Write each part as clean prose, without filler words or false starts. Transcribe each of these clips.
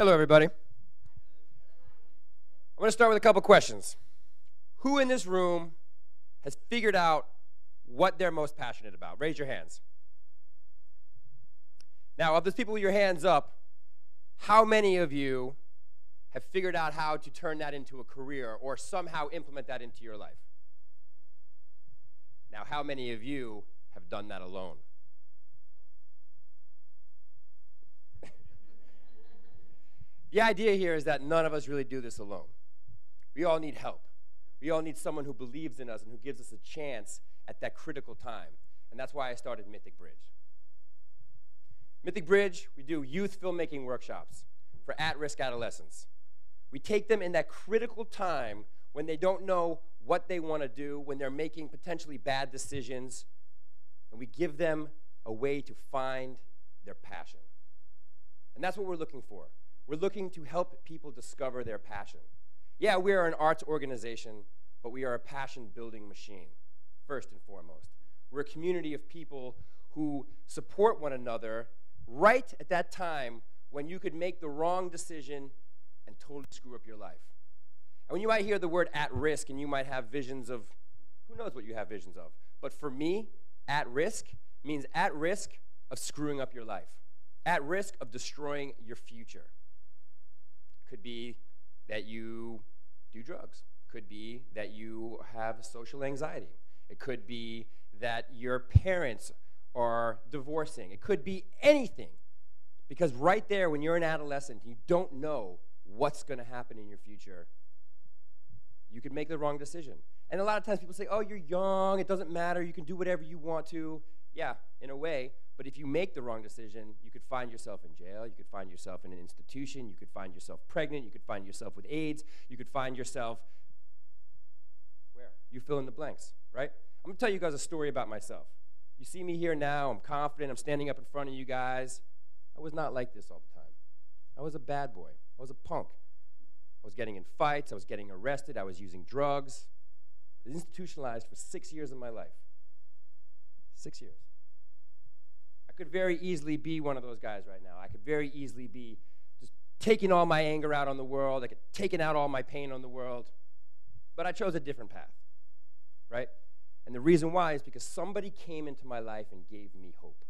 Hello, everybody. I'm going to start with a couple questions. Who in this room has figured out what they're most passionate about? Raise your hands. Now, of those people with your hands up, how many of you have figured out how to turn that into a career or somehow implement that into your life? Now, how many of you have done that alone? The idea here is that none of us really do this alone. We all need help. We all need someone who believes in us and who gives us a chance at that critical time. And that's why I started Mythic Bridge. Mythic Bridge, we do youth filmmaking workshops for at-risk adolescents. We take them in that critical time when they don't know what they want to do, when they're making potentially bad decisions, and we give them a way to find their passion. And that's what we're looking for. We're looking to help people discover their passion. Yeah, we are an arts organization, but we are a passion-building machine, first and foremost. We're a community of people who support one another right at that time when you could make the wrong decision and totally screw up your life. And when you might hear the word at risk and you might have visions of, who knows what you have visions of. But for me, at risk means at risk of screwing up your life, at risk of destroying your future. Could be that you do drugs. Could be that you have social anxiety. It could be that your parents are divorcing. It could be anything. Because right there, when you're an adolescent, you don't know what's going to happen in your future. You could make the wrong decision. And a lot of times people say, oh, you're young, it doesn't matter, you can do whatever you want to. Yeah, in a way. But if you make the wrong decision, you could find yourself in jail, you could find yourself in an institution, you could find yourself pregnant, you could find yourself with AIDS, you could find yourself where? You fill in the blanks, right? I'm going to tell you guys a story about myself. You see me here now, I'm confident, I'm standing up in front of you guys. I was not like this all the time. I was a bad boy. I was a punk. I was getting in fights, I was getting arrested, I was using drugs. I was institutionalized for 6 years of my life. 6 years. I could very easily be one of those guys right now. I could very easily be just taking all my anger out on the world. I could taking out all my pain on the world. But I chose a different path, right? And the reason why is because somebody came into my life and gave me hope.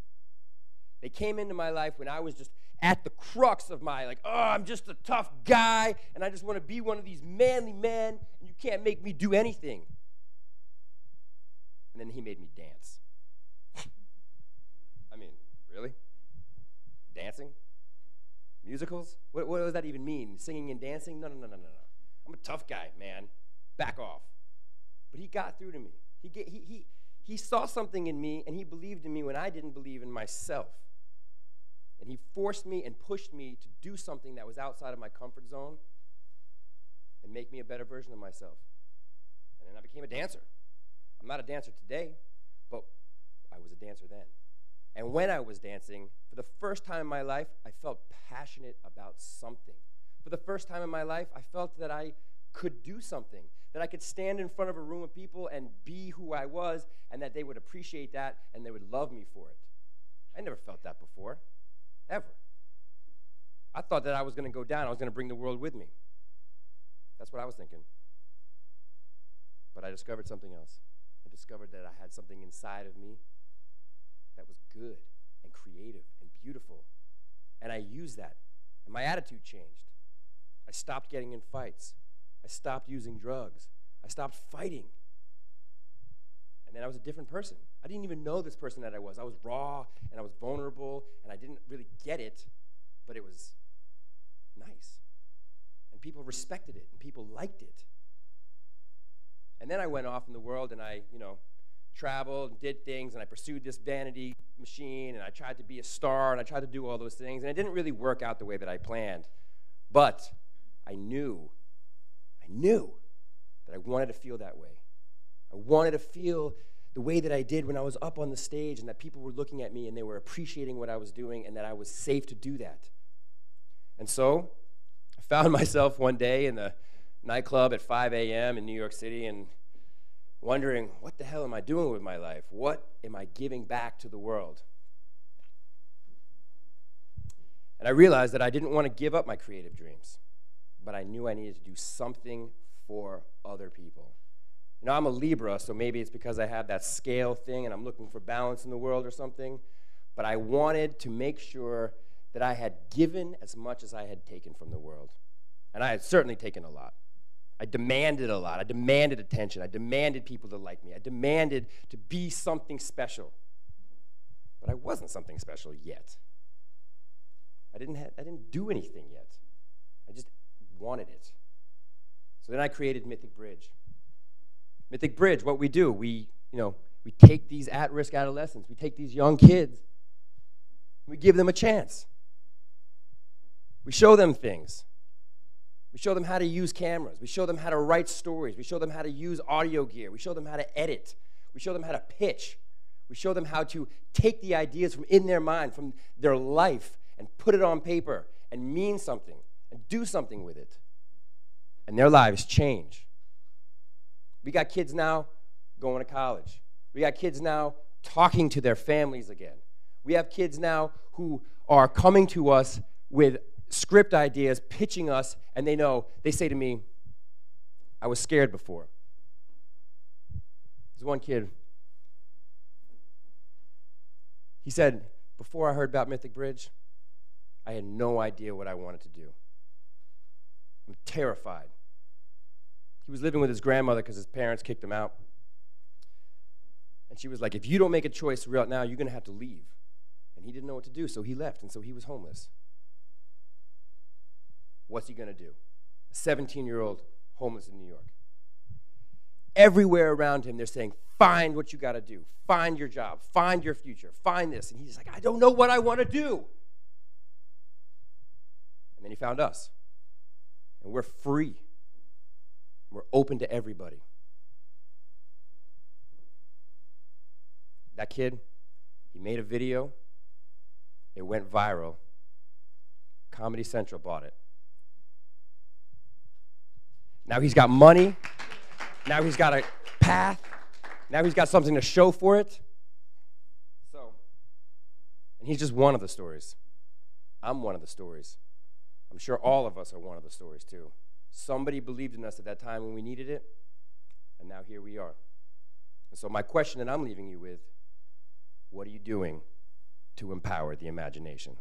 They came into my life when I was just at the crux of my, like, oh, I'm just a tough guy, and I just want to be one of these manly men, and you can't make me do anything. And then he made me dance. I mean, really? Dancing? Musicals? What does that even mean? Singing and dancing? No. I'm a tough guy, man. Back off. But he got through to me. He saw something in me, and he believed in me when I didn't believe in myself. And he forced me and pushed me to do something that was outside of my comfort zone and make me a better version of myself. And then I became a dancer. I'm not a dancer today, but I was a dancer then. And when I was dancing, for the first time in my life, I felt passionate about something. For the first time in my life, I felt that I could do something, that I could stand in front of a room of people and be who I was, and that they would appreciate that and they would love me for it. I never felt that before, ever. I thought that I was going to go down. I was going to bring the world with me. That's what I was thinking. But I discovered something else. I discovered that I had something inside of me that was good and creative and beautiful. And I used that. And my attitude changed. I stopped getting in fights. I stopped using drugs. I stopped fighting. And then I was a different person. I didn't even know this person that I was. I was raw, and I was vulnerable, and I didn't really get it, but it was nice. And people respected it, and people liked it. And then I went off in the world, and I, traveled and did things, and I pursued this vanity machine, and I tried to be a star, and I tried to do all those things, and it didn't really work out the way that I planned. But I knew that I wanted to feel that way. I wanted to feel the way that I did when I was up on the stage and that people were looking at me and they were appreciating what I was doing and that I was safe to do that. And so I found myself one day in the nightclub at 5 a.m. in New York City and wondering, what the hell am I doing with my life? What am I giving back to the world? And I realized that I didn't want to give up my creative dreams, but I knew I needed to do something for other people. You know, I'm a Libra, so maybe it's because I have that scale thing and I'm looking for balance in the world or something, but I wanted to make sure that I had given as much as I had taken from the world. And I had certainly taken a lot. I demanded a lot. I demanded attention. I demanded people to like me. I demanded to be something special. But I wasn't something special yet. I didn't do anything yet. I just wanted it. So then I created Mythic Bridge. Mythic Bridge, what we do, we take these at-risk adolescents, we take these young kids, we give them a chance. We show them things. We show them how to use cameras. We show them how to write stories. We show them how to use audio gear. We show them how to edit. We show them how to pitch. We show them how to take the ideas from in their mind, from their life, and put it on paper and mean something and do something with it. And their lives change. We got kids now going to college. We got kids now talking to their families again. We have kids now who are coming to us with script ideas, pitching us, and they say to me, I was scared before. There's one kid, he said, before I heard about Mythic Bridge, I had no idea what I wanted to do. I'm terrified. He was living with his grandmother because his parents kicked him out. And she was like, if you don't make a choice right now, you're going to have to leave. And he didn't know what to do, so he left, and so he was homeless. What's he going to do? A 17-year-old homeless in New York. Everywhere around him, they're saying, find what you got to do. Find your job. Find your future. Find this. And he's like, I don't know what I want to do. And then he found us. And we're free. We're open to everybody. That kid, he made a video. It went viral. Comedy Central bought it. Now he's got money. Now he's got a path. Now he's got something to show for it. And he's just one of the stories. I'm one of the stories. I'm sure all of us are one of the stories too. Somebody believed in us at that time when we needed it, and now here we are. And so my question that I'm leaving you with, what are you doing to empower the imagination?